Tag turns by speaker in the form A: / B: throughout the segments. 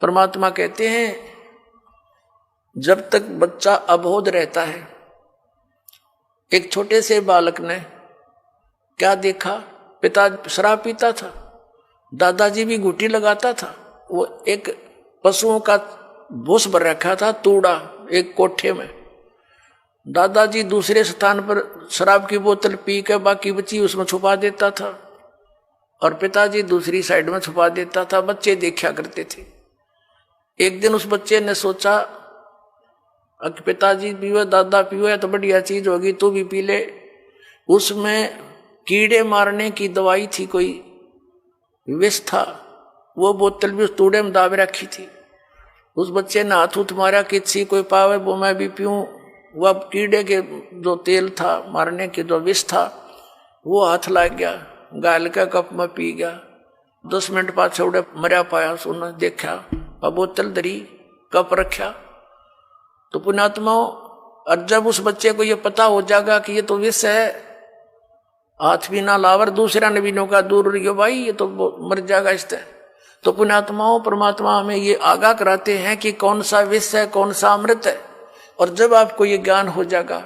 A: परमात्मा कहते हैं जब तक बच्चा अबोध रहता है, एक छोटे से बालक ने क्या देखा, पिता शराब पीता था, दादाजी भी घुटी लगाता था, वो एक पशुओं का भूस भर रखा था तूड़ा एक कोठे में, दादाजी दूसरे स्थान पर शराब की बोतल पी के बाकी बची उसमें छुपा देता था और पिताजी दूसरी साइड में छुपा देता था, बच्चे देखा करते थे। एक दिन उस बच्चे ने सोचा पिताजी पीवे दादा पीवे तो बढ़िया चीज होगी, तू भी पी ले। उसमें कीड़े मारने की दवाई थी, कोई विष था, वो बोतल भी उस तूड़े में दाब रखी थी। उस बच्चे ने हाथ उठ मारा कि छी कोई पावे वो मैं भी पीऊं। वह कीड़े के जो तेल था मारने के जो विष था वो हाथ लग गया, गाल का कप में पी गया। 10 मिनट बाद छोड़े मरा पाया, सुना देखा बोतल धरी कप रखा। तो पुण्यात्माओं, और जब उस बच्चे को ये पता हो जाएगा कि ये तो विष है, हाथ भी ना लावर, दूसरा ने भी नौका दूर रहियो भाई ये तो मर जाएगा इससे। तो पुण्यात्माओं, परमात्मा हमें ये आगाह कराते हैं कि कौन सा विष है कौन सा अमृत है। और जब आपको ये ज्ञान हो जाएगा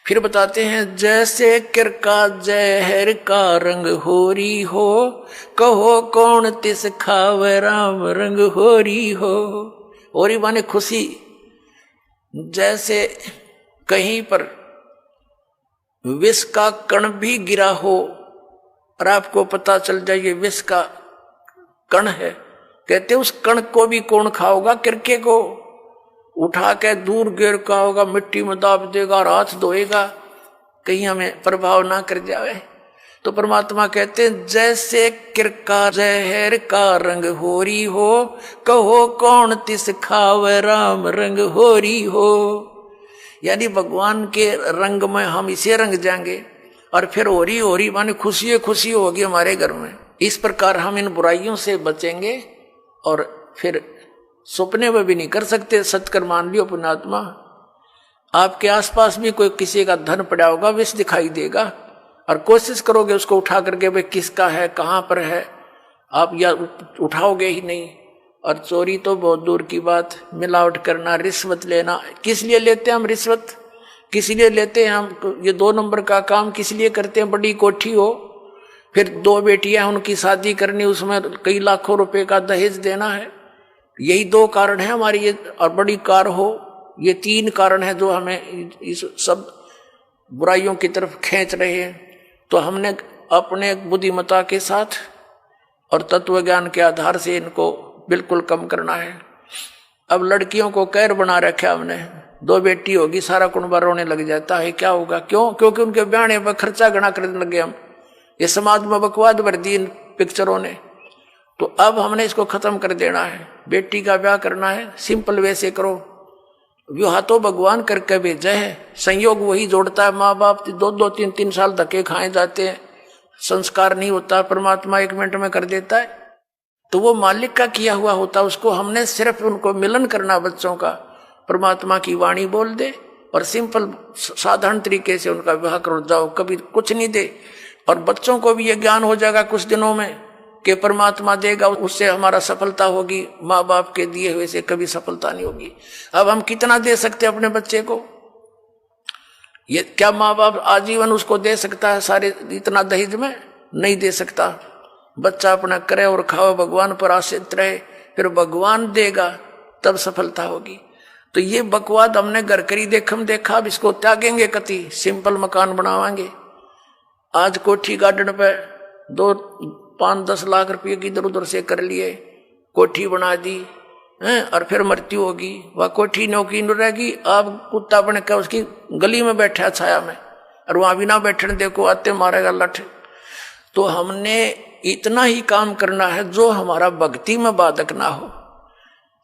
A: फिर बताते हैं जैसे किरका जहर का रंग होरी हो, कहो कौन तिस खावे राम रंग होरी हो। होरी माने खुशी। जैसे कहीं पर विष का कण भी गिरा हो और आपको पता चल जाए ये विष का कण है, कहते उस कण को भी कौन खाओगा, किरके को उठा के दूर गिर का होगा, मिट्टी में दाब देगा और हाथ धोएगा, कहीं हमें प्रभाव ना कर जाए। तो परमात्मा कहते हैं जैसे किरका जहर का रंग होरी हो, कहो कौन तिस खावे राम रंग होरी हो। यानी भगवान के रंग में हम इसे रंग जाएंगे और फिर होरी होरी माने खुशी खुशी होगी हमारे घर में। इस प्रकार हम इन बुराइयों से बचेंगे और फिर सपने में भी नहीं कर सकते। सत्कर मान लियो पुण्यात्मा, आपके आसपास भी कोई किसी का धन पड़ा होगा, विष दिखाई देगा और कोशिश करोगे उसको उठा करके भाई किसका है कहाँ पर है, आप या उठाओगे ही नहीं। और चोरी तो बहुत दूर की बात, मिलावट करना, रिश्वत लेना, किस लिए लेते हैं हम रिश्वत, किस लिए लेते हैं हम ये 2 नंबर का काम किस लिए करते हैं। बड़ी कोठी हो, फिर 2 बेटियां उनकी शादी करनी, उसमें कई लाखों रुपए का दहेज देना है, यही 2 कारण है हमारी ये। और बड़ी कार हो, ये 3 कारण है जो हमें इस सब बुराइयों की तरफ खींच रहे हैं। तो हमने अपने बुद्धिमत्ता के साथ और तत्व ज्ञान के आधार से इनको बिल्कुल कम करना है। अब लड़कियों को कैर बना रखा हमने, 2 बेटी होगी सारा कुनबा रोने लग जाता है, क्या होगा, क्यों, क्योंकि उनके ब्याह पर खर्चा गणा करने लगे हम। ये समाज में बकवाद भर दी इन पिक्चरों ने। तो अब हमने इसको खत्म कर देना है। बेटी का ब्याह करना है सिंपल वैसे करो, विवाह तो भगवान करके भेजा है, संयोग वही जोड़ता है। माँ बाप 2-2, 3-3 साल धक्के खाए जाते हैं, संस्कार नहीं होता, परमात्मा 1 मिनट में कर देता है। तो वो मालिक का किया हुआ होता, उसको हमने सिर्फ उनको मिलन करना बच्चों का, परमात्मा की वाणी बोल दे और सिंपल साधारण तरीके से उनका विवाह करो जाओ, कभी कुछ नहीं दे। और बच्चों को भी ये ज्ञान हो जाएगा कुछ दिनों में कि परमात्मा देगा, उससे हमारा सफलता होगी, माँ बाप के दिए हुए से कभी सफलता नहीं होगी। अब हम कितना दे सकते हैं अपने बच्चे को, ये क्या माँ बाप आजीवन उसको दे सकता है सारे इतना दहेज में? नहीं दे सकता। बच्चा अपना करे और खाओ, भगवान पर आश्रित रहे, फिर भगवान देगा तब सफलता होगी। तो ये बकवाद हमने घर करी देखम देखा, अब इसको त्यागेंगे कति, सिंपल मकान बनावांगे। आज कोठी गार्डन पे 2-5-10 लाख रुपये की इधर उधर से कर लिए, कोठी बना दी हैं, और फिर मृत्यु होगी, वह कोठी नौकी न रहेगी। आप कुत्ता बन के उसकी गली में बैठा छाया में, और वहां भी ना बैठने देखो, आते मारेगा लठ। तो हमने इतना ही काम करना है जो हमारा भक्ति में बाधक ना हो।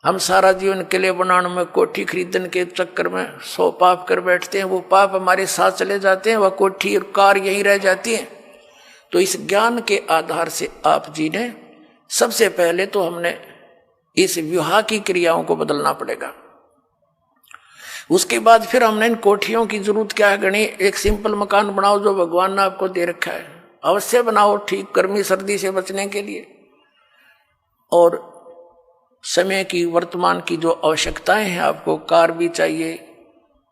A: हम सारा जीवन किले बनाने में, कोठी खरीदने के चक्कर में 100 पाप कर बैठते हैं, वो पाप हमारे साथ चले जाते हैं, वह कोठी और कार यहीं रह जाती है। तो इस ज्ञान के आधार से आप जी ने सबसे पहले तो हमने इस विवाह की क्रियाओं को बदलना पड़ेगा। उसके बाद फिर हमने इन कोठियों की जरूरत क्या है गणी, एक सिंपल मकान बनाओ जो भगवान ने आपको दे रखा है, अवश्य बनाओ, ठीक गर्मी सर्दी से बचने के लिए। और समय की वर्तमान की जो आवश्यकताएं हैं, आपको कार भी चाहिए,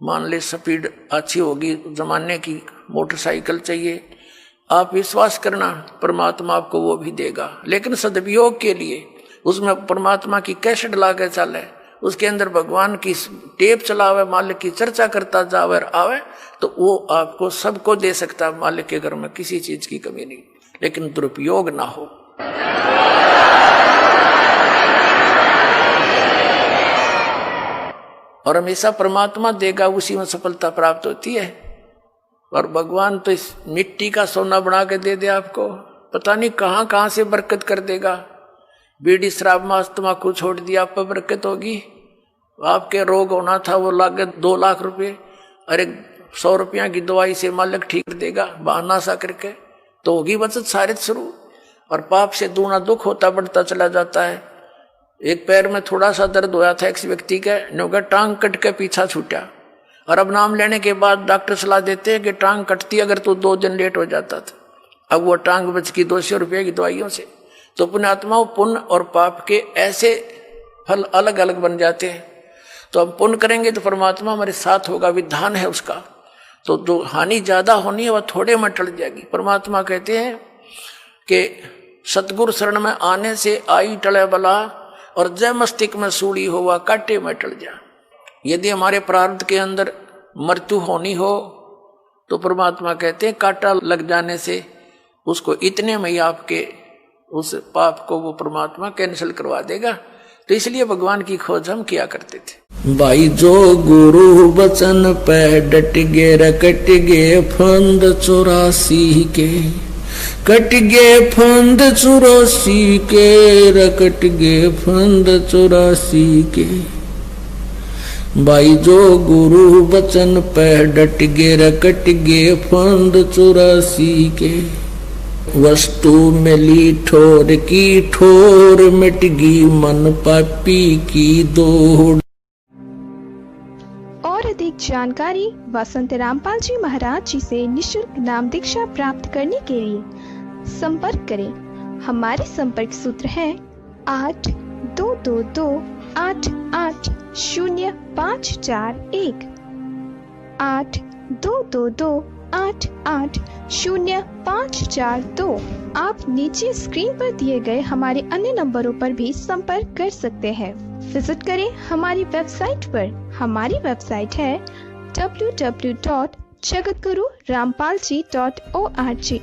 A: मान ले स्पीड अच्छी होगी जमाने की, मोटरसाइकिल चाहिए, आप विश्वास करना परमात्मा आपको वो भी देगा। लेकिन सदुपयोग के लिए उसमें परमात्मा की कैसेट ला के चले, उसके अंदर भगवान की टेप चलावे, मालिक की चर्चा करता जावे और आवे, तो वो आपको सबको दे सकता है। मालिक के घर में किसी चीज की कमी नहीं, लेकिन दुरुपयोग ना हो। और हमेशा परमात्मा देगा, उसी में सफलता प्राप्त होती है। और भगवान तो इस मिट्टी का सोना बना के दे दे आपको, पता नहीं कहां कहां से बरकत कर देगा। बीड़ी शराब मांस तम्बाकू छोड़ दिया, आप पर बरकत होगी। आपके रोग होना था वो लागे 2 लाख रुपए, अरे 100 रुपया की दवाई से मालिक ठीक कर देगा, बहाना सा करके, तो होगी बचत सारे शुरू। और पाप से दूना दुख होता बढ़ता चला जाता है। एक पैर में थोड़ा सा दर्द होया था एक व्यक्ति के, नौका टांग कट के पीछा छूटा, और अब नाम लेने के बाद डॉक्टर सलाह देते हैं कि टांग कटती अगर तो 2 दिन लेट हो जाता था। अब वो टांग बच की 200 रुपये की दवाइयों से। तो पुण्यात्माओं, पुण्य और पाप के ऐसे फल अलग अलग बन जाते हैं। तो हम पुण्य करेंगे तो परमात्मा हमारे साथ होगा, विधान है उसका। तो जो हानि ज्यादा होनी है वह थोड़े में टल जाएगी। परमात्मा कहते हैं कि सतगुरु शरण में आने से आई टले बला, और जय मस्तिष्क में सूड़ी हुआ काटे में टल जा। यदि हमारे प्रारब्ध के अंदर मृत्यु होनी हो तो परमात्मा कहते हैं कांटा लग जाने से उसको इतने में ही आपके उस पाप को वो परमात्मा कैंसिल करवा देगा। तो इसलिए भगवान की खोज हम किया करते थे। भाई जो गुरु वचन पे डट गे, रकट गे फंद 84 के, कट गे फंद 84 के, रकट गे फंद 84 के। भाई जो गुरु वचन पे डट गे, रकट गे फंद 84 के। वस्तु मिली ठोर की ठोर, मिट गई मन पापी की दौड़।
B: और अधिक जानकारी वसंत रामपाल जी महाराज जी से निशुल्क नाम दीक्षा प्राप्त करने के लिए संपर्क करें। हमारे संपर्क सूत्र है 8222 880541 8222 880542। आप नीचे स्क्रीन पर दिए गए हमारे अन्य नंबरों पर भी संपर्क कर सकते हैं। विजिट करें हमारी वेबसाइट पर। हमारी वेबसाइट है www.jagatgururampalji.org।